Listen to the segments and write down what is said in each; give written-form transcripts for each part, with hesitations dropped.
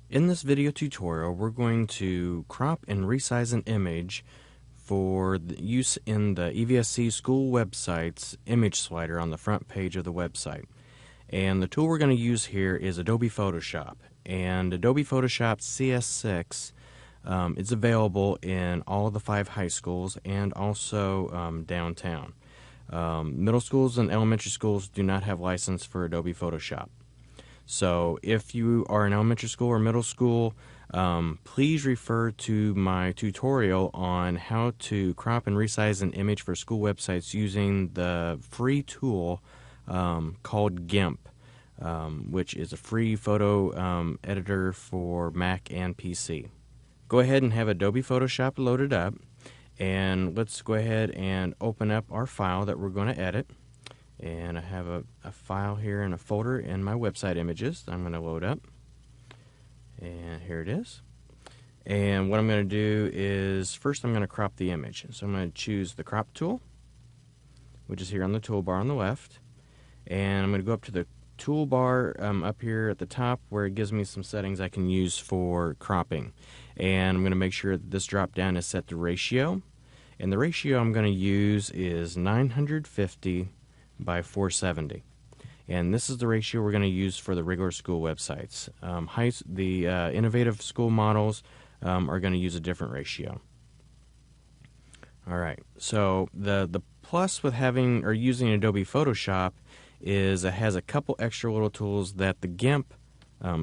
In this video tutorial, we're going to crop and resize an image for the use in the EVSC school website's image slider on the front page of the website. And the tool we're going to use here is Adobe Photoshop. And Adobe Photoshop CS6 is available in all of the 5 high schools and also downtown. Middle schools and elementary schools do not have license for Adobe Photoshop. So if you are in elementary school or middle school, please refer to my tutorial on how to crop and resize an image for school websites using the free tool called GIMP, which is a free photo editor for Mac and PC. Go ahead and have Adobe Photoshop loaded up, and let's go ahead and open up our file that we're going to edit. And I have a file here in a folder in my website images that I'm going to load up. And here it is. And what I'm going to do is first I'm going to crop the image. So I'm going to choose the crop tool, which is here on the toolbar on the left. And I'm going to go up to the toolbar up here at the top where it gives me some settings I can use for cropping. And I'm going to make sure that this drop down is set to ratio. And the ratio I'm going to use is 950 by 470, and this is the ratio we're going to use for the regular school websites. The innovative school models are going to use a different ratio. Alright, so the plus with having or using Adobe Photoshop is it has a couple extra little tools that the GIMP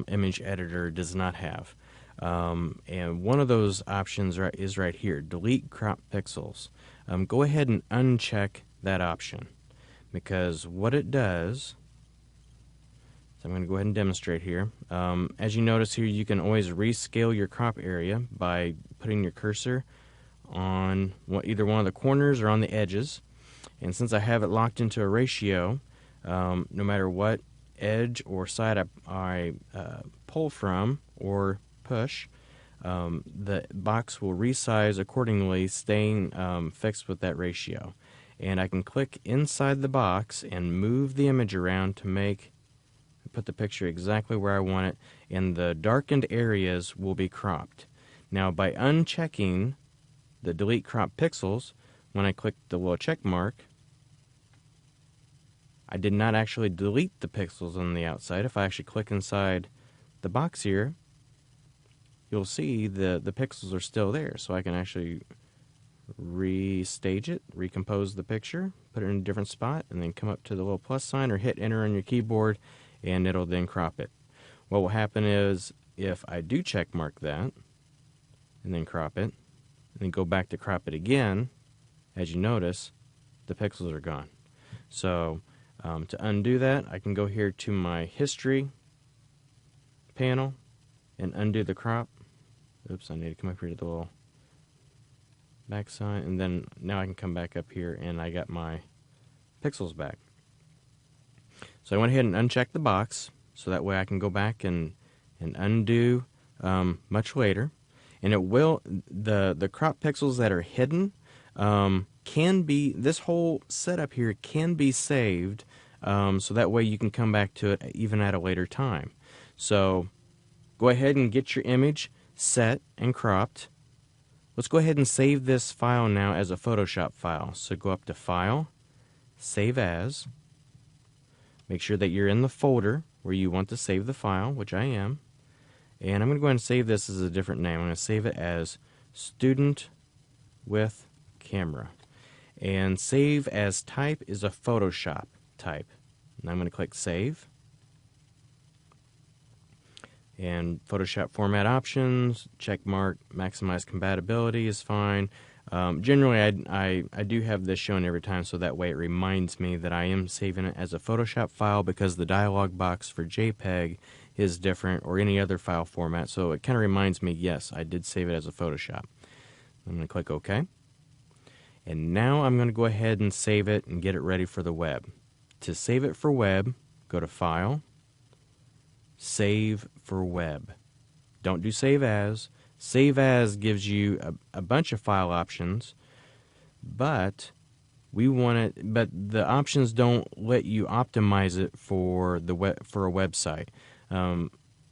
image editor does not have. And one of those options is right here, delete crop pixels. Go ahead and uncheck that option, because what it does, so I'm going to go ahead and demonstrate here. As you notice here, you can always rescale your crop area by putting your cursor on either one of the corners or on the edges. And since I have it locked into a ratio, no matter what edge or side I pull from or push, the box will resize accordingly, staying fixed with that ratio. And I can click inside the box and move the image around to put the picture exactly where I want it, and the darkened areas will be cropped. Now, by unchecking the delete crop pixels, when I click the little check mark, I did not actually delete the pixels on the outside. If I actually click inside the box here, you'll see the pixels are still there, so I can actually restage it, recompose the picture, put it in a different spot, and then come up to the little plus sign or hit enter on your keyboard, and it'll then crop it. What will happen is if I do check mark that and then crop it and then go back to crop it again, as you notice, the pixels are gone. So to undo that, I can go here to my history panel and undo the crop. Oops, I need to come up here to the little back sign, and then now I can come back up here and I got my pixels back. So I went ahead and unchecked the box so that way I can go back and undo much later, and it will, the crop pixels that are hidden can be, this whole setup here can be saved, so that way you can come back to it even at a later time. So go ahead and get your image set and cropped. Let's go ahead and save this file now as a Photoshop file. So go up to File, Save As. Make sure that you're in the folder where you want to save the file, which I am. And I'm going to go ahead and save this as a different name. I'm going to save it as Student with Camera. And Save as Type is a Photoshop type. And I'm going to click Save. And Photoshop format options, check mark, maximize compatibility is fine. Generally, I do have this shown every time, so that way it reminds me that I am saving it as a Photoshop file, because the dialog box for JPEG is different, or any other file format, so it kind of reminds me, yes, I did save it as a Photoshop. I'm going to click OK. And now I'm going to go ahead and save it and get it ready for the web. To save it for web, go to File, Save for Web. Don't do Save As. Save As gives you a bunch of file options, but the options don't let you optimize it for a website.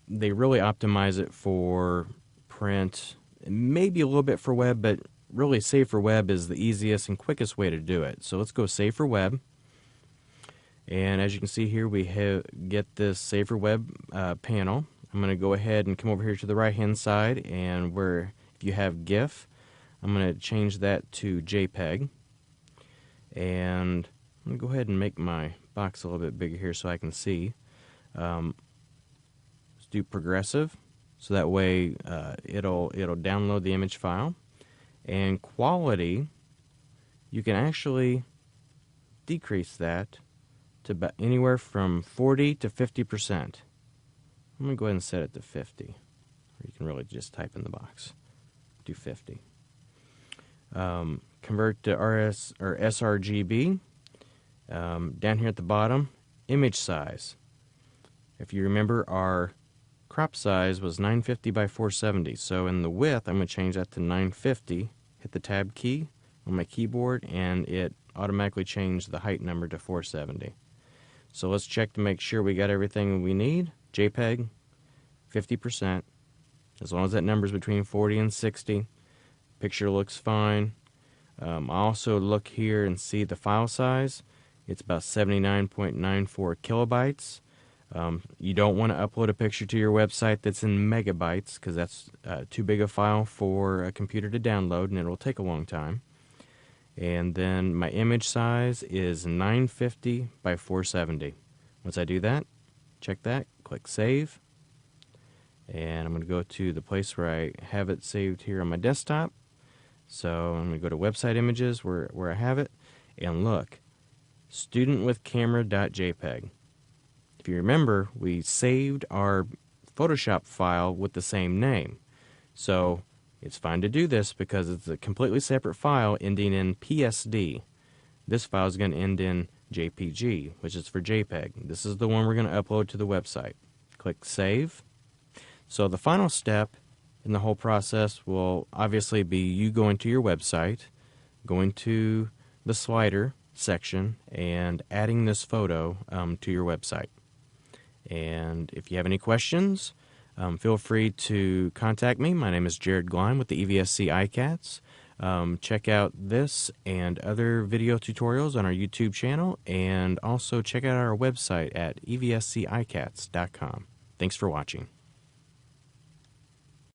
they really optimize it for print, maybe a little bit for web, but really Save for Web is the easiest and quickest way to do it. So let's go Save for Web. And as you can see here, we get this Save for Web panel. I'm going to go ahead and come over here to the right hand side, and where if you have GIF, I'm going to change that to JPEG. And I'm going to go ahead and make my box a little bit bigger here so I can see. Let's do progressive, so that way it'll download the image file. And quality, you can actually decrease that to about anywhere from 40 to 50%. I'm going to go ahead and set it to 50. Or you can really just type in the box. Do 50. Convert to RS or sRGB. Down here at the bottom, image size. If you remember, our crop size was 950 by 470. So in the width, I'm going to change that to 950. Hit the tab key on my keyboard, and it automatically changed the height number to 470. So let's check to make sure we got everything we need. JPEG, 50%. As long as that number is between 40 and 60. Picture looks fine. I also look here and see the file size. It's about 79.94 kilobytes. You don't want to upload a picture to your website that's in megabytes, because that's too big a file for a computer to download, and it will take a long time. And then my image size is 950 by 470. Once I do that, check that, click Save. And I'm going to go to the place where I have it saved here on my desktop. So I'm going to go to Website Images where I have it. And look, studentwithcamera.jpg. If you remember, we saved our Photoshop file with the same name. So it's fine to do this because it's a completely separate file ending in PSD. This file is going to end in JPG, which is for JPEG. This is the one we're going to upload to the website. Click Save. So the final step in the whole process will obviously be you going to your website, going to the slider section, and adding this photo to your website. And if you have any questions, feel free to contact me. My name is Jared Gleim with the EVSC iCats. Check out this and other video tutorials on our YouTube channel, and also check out our website at evscicats.com. Thanks for watching.